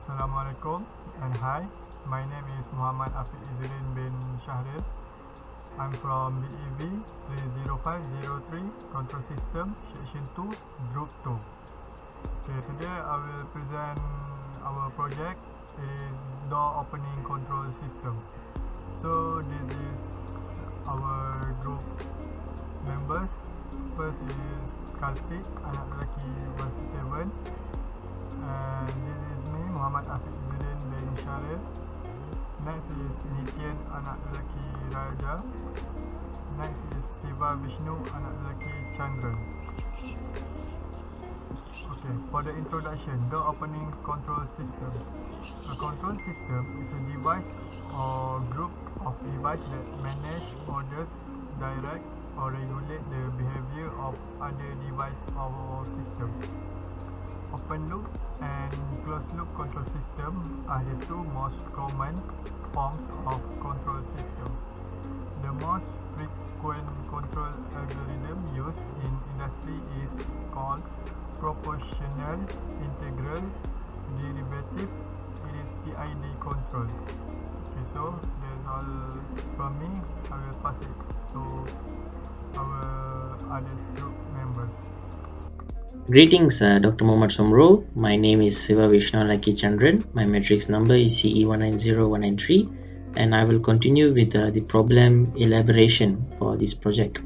Assalamualaikum and hi. My name is Muhammad Afiq Izzuddin bin Shahril. I'm from BEV 30503 Control System Section 2 Group 2. Okay, today I will present our project. It is door opening control system. So this is our group members. First is Kartik, anak lelaki versi 7. And this is me, Muhammad Afiq Izzuddin bin Shahril. Next is Nityan, anak lelaki Raja. Next is Siva Vishnu, anak lelaki Chandran. Okay, for the introduction, door opening control system. A control system is a device or group of devices that manage, orders, direct or regulate the behavior of other device or system. Open loop and closed loop control system are the two most common forms of control system. The most frequent control algorithm used in industry is called proportional integral derivative. It is PID control. Okay, so that's all from me. I will pass it to our other group members. Greetings, Dr. Mohammad Somro. My name is Siva Vishnu Laki Chandran. My matrix number is CE190193, and I will continue with the problem elaboration for this project.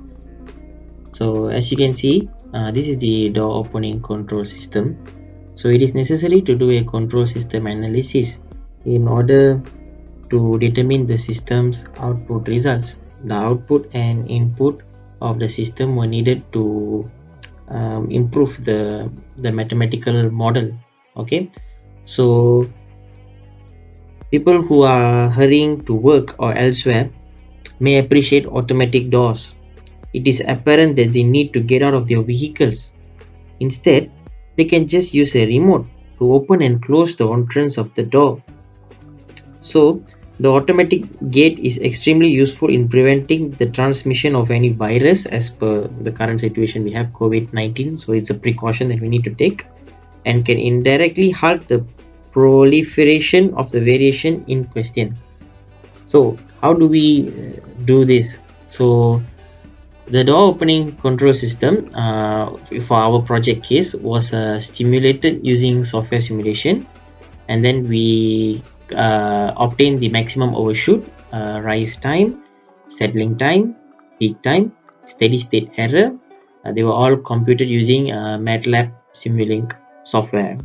So, as you can see, this is the door opening control system. So, it is necessary to do a control system analysis in order to determine the system's output results. The output and input of the system were needed to improve the mathematical model. Okay, so people who are hurrying to work or elsewhere may appreciate automatic doors. It is apparent that they need to get out of their vehicles. Instead, they can just use a remote to open and close the entrance of the door. So the automatic gate is extremely useful in preventing the transmission of any virus. As per the current situation, we have COVID-19, so it's a precaution that we need to take, and can indirectly halt the proliferation of the variation in question. So how do we do this? So the door opening control system for our project case was stimulated using software simulation, and then we obtain the maximum overshoot, rise time, settling time, peak time, steady state error. They were all computed using MATLAB Simulink software.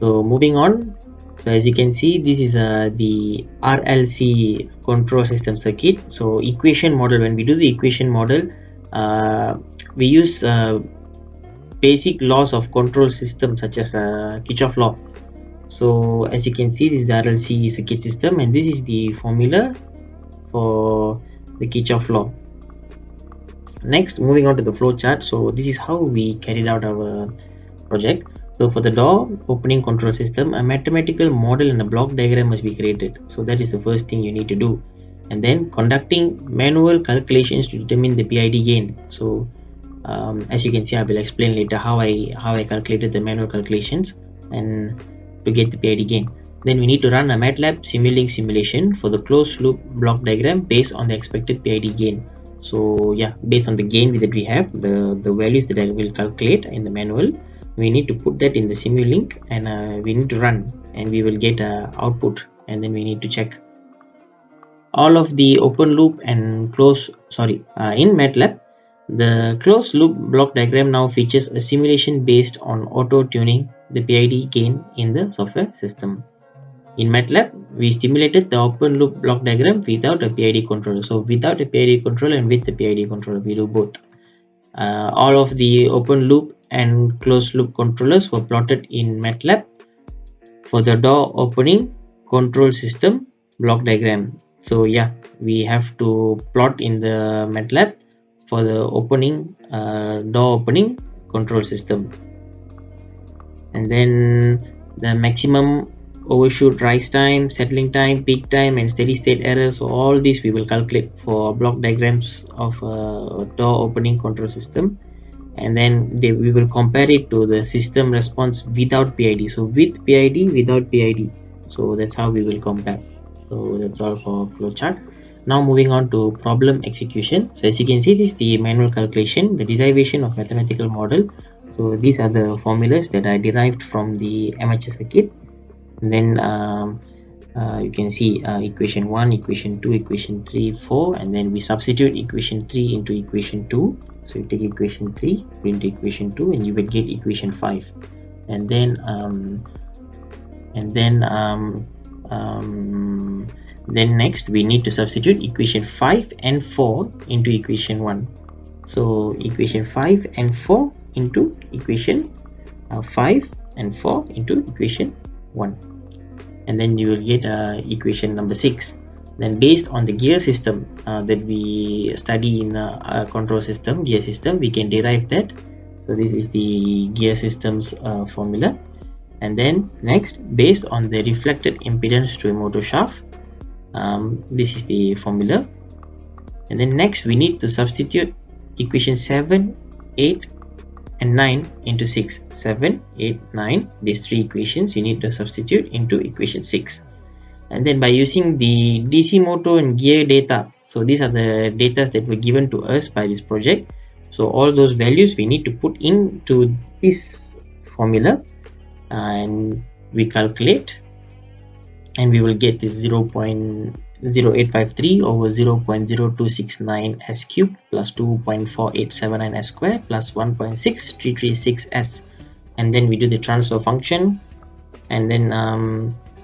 So moving on, so as you can see, this is the RLC control system circuit. So equation model, when we do the equation model, we use basic laws of control system such as Kirchhoff law. So as you can see, this is the RLC circuit system, and this is the formula for the Kirchhoff law. Next, moving on to the flow chart. So this is how we carried out our project. So for the door opening control system, a mathematical model and a block diagram must be created. So that is the first thing you need to do. And then conducting manual calculations to determine the PID gain. So as you can see, I will explain later how I calculated the manual calculations and to get the PID gain. Then we need to run a MATLAB Simulink simulation for the closed loop block diagram based on the expected PID gain. So yeah, based on the gain that we have, the values that I will calculate in the manual, we need to put that in the Simulink, and we need to run, and we will get output, and then we need to check all of the open loop and close. In MATLAB, the closed loop block diagram now features a simulation based on auto tuning the PID gain in the software system. In MATLAB, we simulated the open loop block diagram without a PID controller. So without a PID controller and with the PID controller, we do both. All of the open loop and closed loop controllers were plotted in MATLAB for the door opening control system block diagram. So yeah, we have to plot in the MATLAB for the opening door opening control system, and then the maximum overshoot, rise time, settling time, peak time, and steady state errors. So all these we will calculate for block diagrams of door opening control system. and then we will compare it to the system response without PID. So with PID, without PID. So that's how we will compare. So that's all for flowchart. Now moving on to problem execution. So as you can see, this is the manual calculation, the derivation of mathematical model. So these are the formulas that are derived from the amateur circuit. And then you can see equation 1, equation 2, equation 3, 4, and then we substitute equation 3 into equation 2. So you take equation 3 into equation 2 and you will get equation 5. And then next we need to substitute equation 5 and 4 into equation 1. So equation 5 and 4 into equation 5 and 4 into equation 1, and then you will get equation number 6. Then based on the gear system that we study in a control system, gear system, we can derive that. So this is the gear systems formula. And then next, based on the reflected impedance to a motor shaft, this is the formula. And then next we need to substitute equation 7, 8 and 9 into 6. 7, 8, 9, these three equations you need to substitute into equation 6. And then by using the DC motor and gear data, so these are the data that were given to us by this project. So all those values we need to put into this formula, and we calculate, and we will get this 0.0853 over 0.0269 s cubed plus 2.4879 s squared plus 1.6336 s, and then we do the transfer function, and then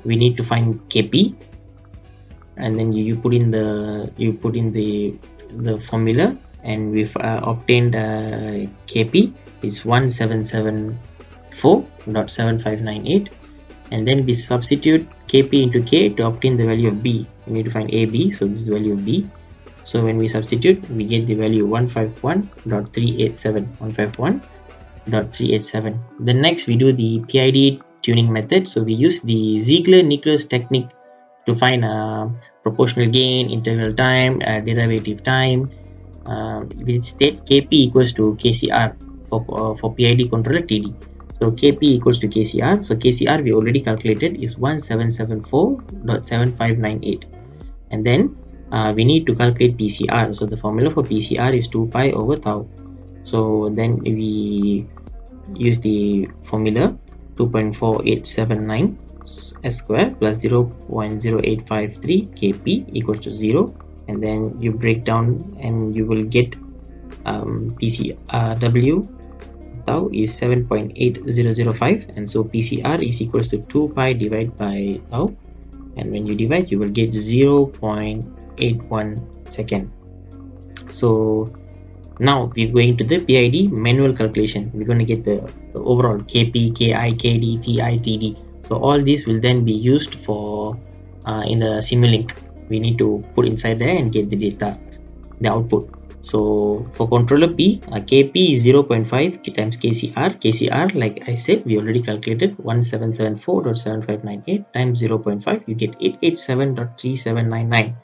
we need to find Kp, and then you put in the formula, and we've obtained Kp is 1774.7598, and then we substitute Kp into K to obtain the value of B. We need to find AB, so this is the value of B. So when we substitute, we get the value 151.387. 151.387. Then next we do the PID tuning method. So we use the Ziegler-Nichols technique to find proportional gain, integral time, derivative time. We state Kp equals to KCR for PID controller TD. So Kp equals to KCR. So KCR we already calculated is 1774.7598. And then we need to calculate PCR. So the formula for PCR is 2 pi over tau. So then we use the formula 2.4879 s squared plus 0.0853 Kp equals to 0. And then you break down and you will get W tau is 7.8005, and so PCR is equals to 2 pi divided by tau, and when you divide you will get 0.81 second. So now we're going to the PID manual calculation. We're going to get the overall Kp, Ki, Kd, Ti, Td. So all these will then be used for in the Simulink. We need to put inside there and get the data, the output. So for controller P, Kp is 0.5 times KCR. KCR, like I said, we already calculated 1774.7598 times 0.5. You get 887.3799.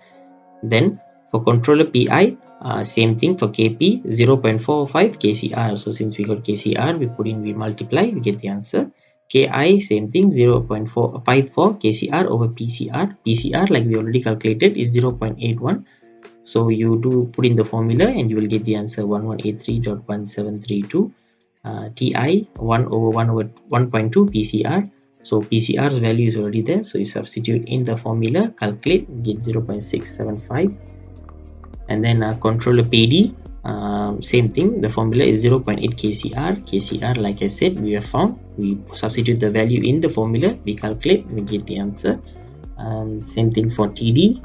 Then for controller Pi, same thing for Kp, 0.45 KCR. So since we got KCR, we put in, we multiply, we get the answer. Ki, same thing, 0.454 KCR over PCR. PCR, like we already calculated, is 0.81. So you do put in the formula and you will get the answer 1183.1732. Ti 1 over 1.2 PCR. So PCR's value is already there. So you substitute in the formula, calculate, get 0.675. And then controller PD, same thing. The formula is 0.8 KCR. KCR, like I said, we have found. We substitute the value in the formula, we calculate, we get the answer. Same thing for TD.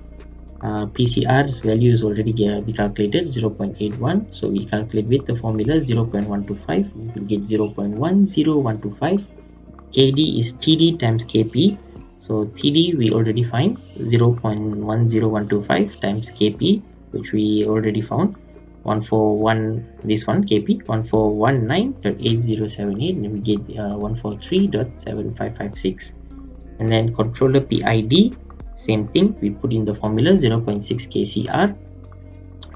PCR's value is already we calculated 0.81, so we calculate with the formula 0.125, we will get 0.10125. KD is TD times KP, so TD we already find 0.10125 times KP, which we already found 141, this one KP 1419.8078, and we get 143.7556. and then controller PID, same thing, we put in the formula 0.6 KCR.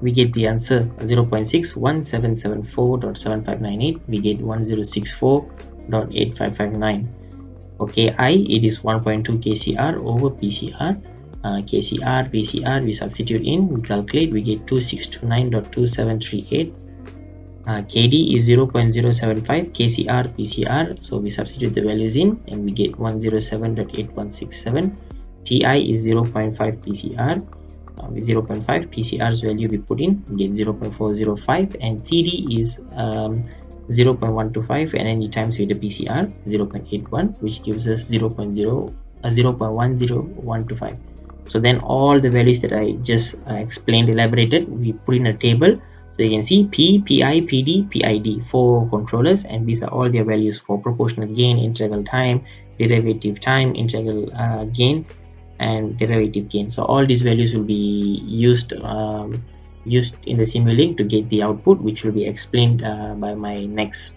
we get the answer 0.61774.7598. We get 1064.8559. For Ki, it is 1.2 kcr over pcr. Kcr, pcr, we substitute in, we calculate, we get 2629.2738. Kd is 0.075 kcr pcr, so we substitute the values in and we get 107.8167. Ti is 0.5 pcr, with 0.5 pcr's value we put in, we get 0.405, and Td is 0.125, and then you times with the PCR 0.81, which gives us 0.10125. So then all the values that I just explained, elaborated, we put in a table. So you can see P, Pi, PD, PID, 4 controllers, and these are all their values for proportional gain, integral time, derivative time, integral gain, and derivative gain. So all these values will be used in the Simulink to get the output, which will be explained by my next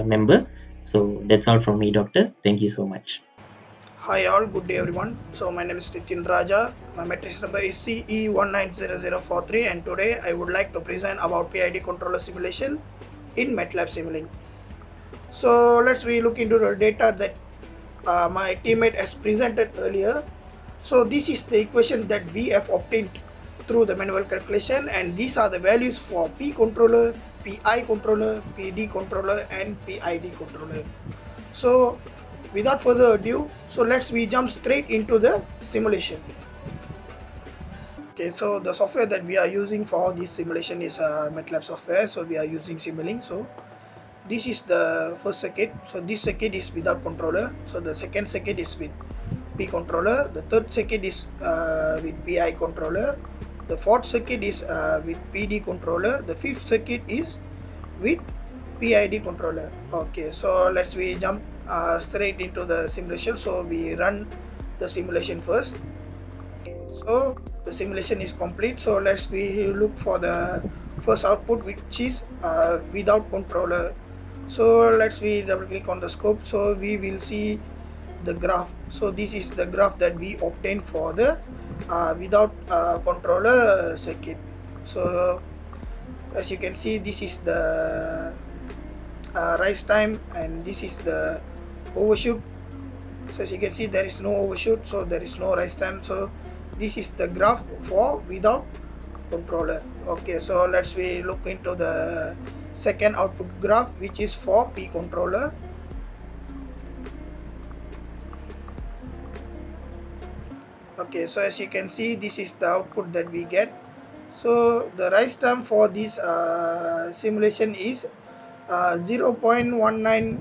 member. So that's all from me, doctor. Thank you so much. Hi all, good day everyone. So my name is Nitin Raja. My matrix number is CE190043, and today I would like to present about PID controller simulation in MATLAB Simulink. So let's look into the data that my teammate has presented earlier. So this is the equation that we have obtained through the manual calculation, and these are the values for P controller, PI controller, PD controller, and PID controller. So without further ado, so we jump straight into the simulation. Okay, so the software that we are using for this simulation is MATLAB software. So we are using Simulink. So this is the first circuit. So this circuit is without controller. So the second circuit is with P controller. The third circuit is with PI controller. The fourth circuit is with PD controller. The fifth circuit is with PID controller. Okay, so we jump straight into the simulation. So we run the simulation first. So the simulation is complete. So we look for the first output, which is without controller. So we double click on the scope. So we will see the graph. So this is the graph that we obtained for the without controller circuit. So as you can see, this is the rise time, and this is the overshoot. So as you can see, there is no overshoot, so there is no rise time. So this is the graph for without controller. Okay, so we look into the second output graph, which is for P controller. Okay, so as you can see, this is the output that we get. So the rise time for this simulation is 0.19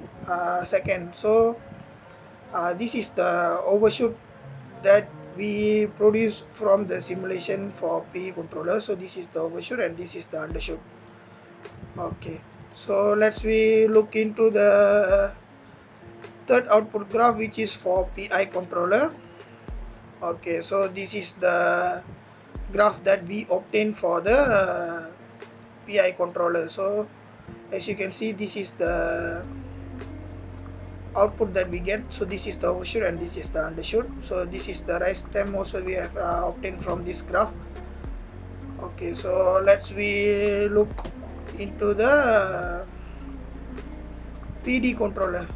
seconds. So this is the overshoot that we produce from the simulation for P controller. So this is the overshoot and this is the undershoot. Okay, so we look into the third output graph, which is for PI controller. Okay, so this is the graph that we obtained for the PI controller. So as you can see, this is the output that we get. So this is the overshoot and this is the undershoot. So this is the rise time also we have obtained from this graph. Okay, so we look into the PD controller.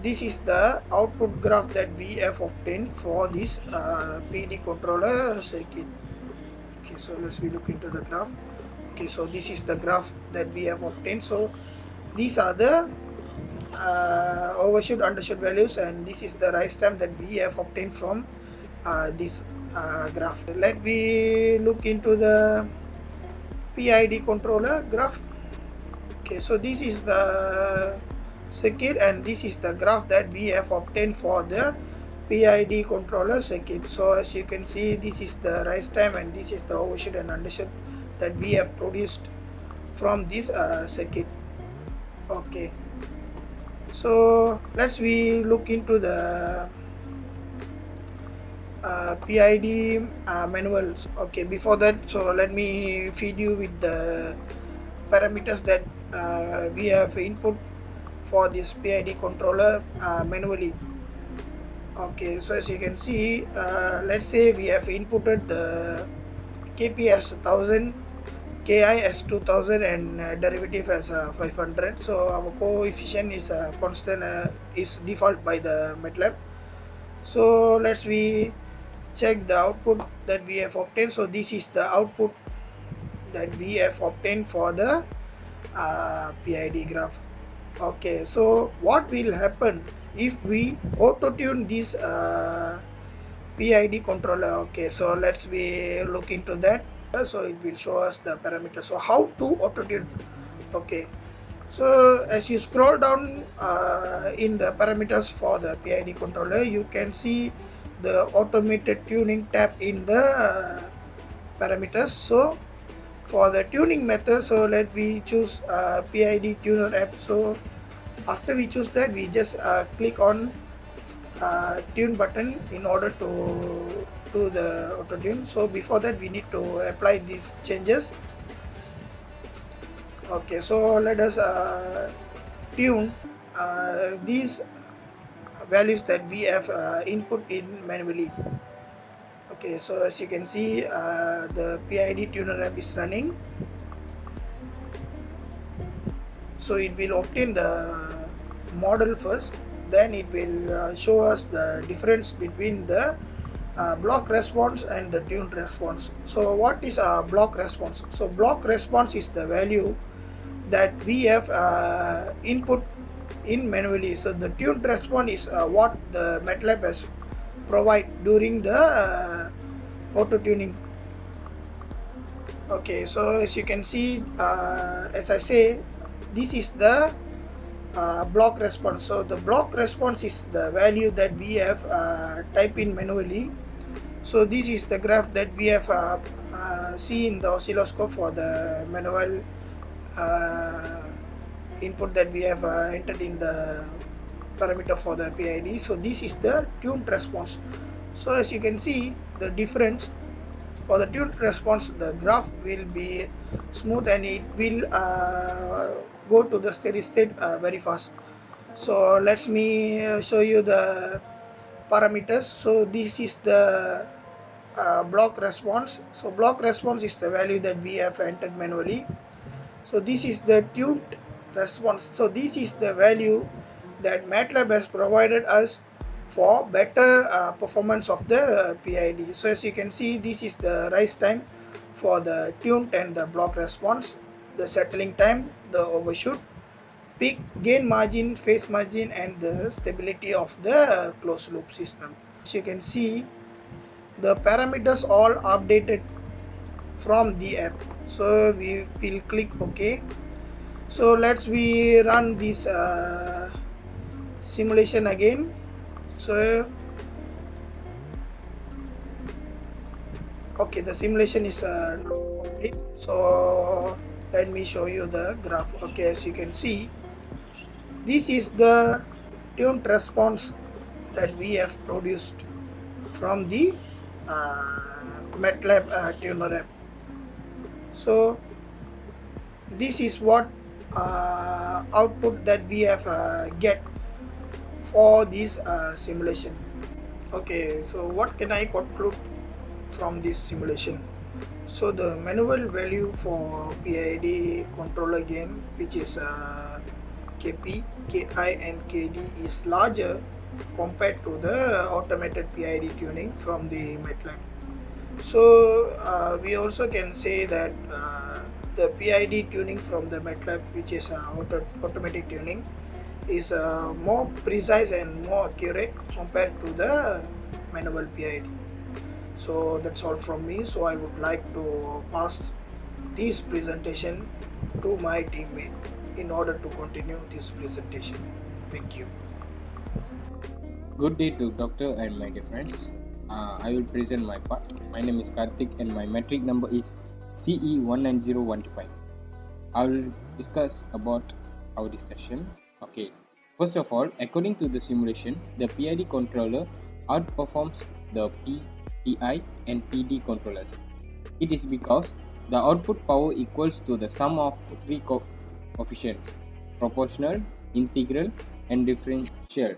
This is the output graph that we have obtained for this PD controller circuit. Okay, so we look into the graph. Okay, so this is the graph that we have obtained. So these are the overshoot, undershoot values, and this is the rise time that we have obtained from this graph. Let me look into the PID controller graph. Okay, so this is the circuit and this is the graph that we have obtained for the PID controller circuit. So as you can see, this is the rise time and this is the overshoot and undershoot that we have produced from this circuit. Okay, so we look into the PID manuals. Okay, before that, so let me feed you with the parameters that we have input for this PID controller manually. Okay, so as you can see, let's say we have inputted the KP as 1000 Ki as 2000 and derivative as 500. So our coefficient is constant, is default by the MATLAB. So let's we check the output that we have obtained. So this is the output that we have obtained for the PID graph. Okay, so what will happen if we auto tune this PID controller? Okay, so let's we look into that. So it will show us the parameters. So how to auto tune? Okay, so as you scroll down in the parameters for the PID controller, you can see the automated tuning tab in the parameters. So for the tuning method, so let me choose PID tuner app. So after we choose that, we just click on tune button in order to do the auto tune. So before that, we need to apply these changes. Okay, so let us tune these values that we have input in manually. Okay, so as you can see, the PID tuner app is running. So it will obtain the model first, then it will show us the difference between the block response and the tuned response. So what is a block response? So block response is the value that we have input in manually. So the tuned response is what the MATLAB has provide during the auto tuning. Okay, so as you can see, as I say, this is the block response. So the block response is the value that we have typed in manually. So this is the graph that we have see in the oscilloscope for the manual input that we have entered in the parameter for the PID. So this is the tuned response. So as you can see, the difference for the tuned response, the graph will be smooth and it will go to the steady state very fast. So let me show you the parameters. So this is the block response. So block response is the value that we have entered manually. So this is the tuned response. So this is the value that MATLAB has provided us for better performance of the PID. So as you can see, this is the rise time for the tuned and the block response, the settling time, the overshoot, peak, gain margin, phase margin, and the stability of the closed loop system. As you can see, the parameters all updated from the app. So we will click OK. So let's we run this simulation again. So okay, the simulation is now complete. So let me show you the graph. Okay, as you can see, this is the tuned response that we have produced from the MATLAB tuner app. So this is what output that we have get for this simulation. Okay, so what can I conclude from this simulation? So the manual value for PID controller gain, which is KP, Ki and Kd, is larger compared to the automated PID tuning from the MATLAB. So we also can say that the PID tuning from the MATLAB, which is automatic tuning, is more precise and more accurate compared to the manual PID. So that's all from me. So I would like to pass this presentation to my teammate in order to continue this presentation. Thank you. Good day to doctor and my dear friends. I will present my part. My name is Karthik and my metric number is CE190125. I will discuss about our discussion. Okay. First of all, according to the simulation, the PID controller outperforms the PI and PD controllers. It is because the output power equals to the sum of three coefficients: proportional, integral, and differential.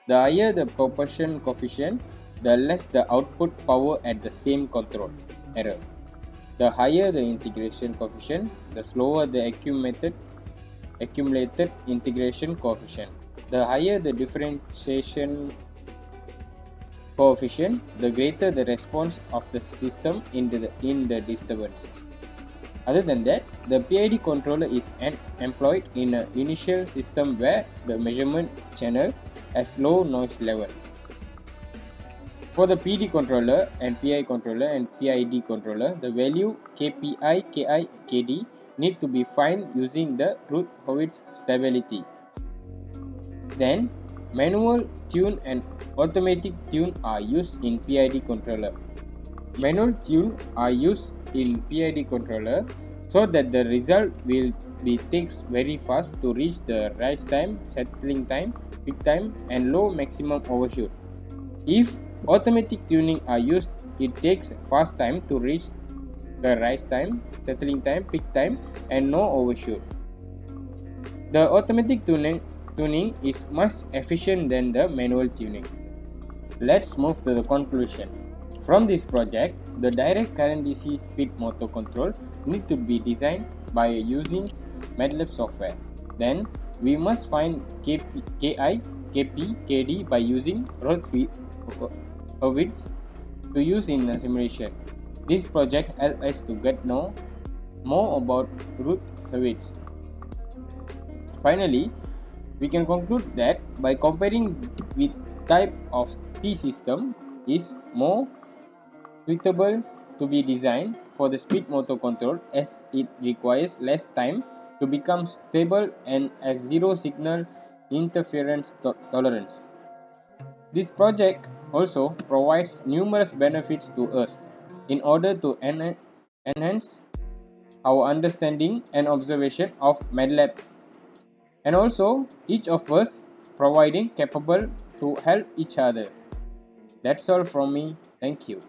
The higher the proportion coefficient, the less the output power at the same control error. The higher the integration coefficient, the slower the accumulated integration coefficient. The higher the differentiation coefficient, the greater the response of the system in the disturbance. Other than that, the PID controller is employed in an initial system where the measurement channel has low noise level. For the PD controller and PI controller and PID controller, the value KPI, KI, KD need to be found using the Routh-Hurwitz stability. Then, manual tune and automatic tune are used in PID controller. Manual tune are used in PID controller so that the result will be takes very fast to reach the rise time, settling time, peak time, and low maximum overshoot. If automatic tuning are used, it takes fast time to reach the rise time, settling time, peak time, and no overshoot. The automatic tuning is much efficient than the manual tuning. Let's move to the conclusion. From this project, the direct current DC speed motor control need to be designed by using MATLAB software. Then, we must find KI, KP, KD by using Routh-Hurwitz to use in a simulation. This project helps us to get know more about Routh-Hurwitz. Finally, we can conclude that by comparing with type of T system is more suitable to be designed for the speed motor control as it requires less time to become stable and has zero signal interference tolerance. This project also provides numerous benefits to us in order to enhance our understanding and observation of MATLAB, and also each of us providing capable to help each other. That's all from me. Thank you.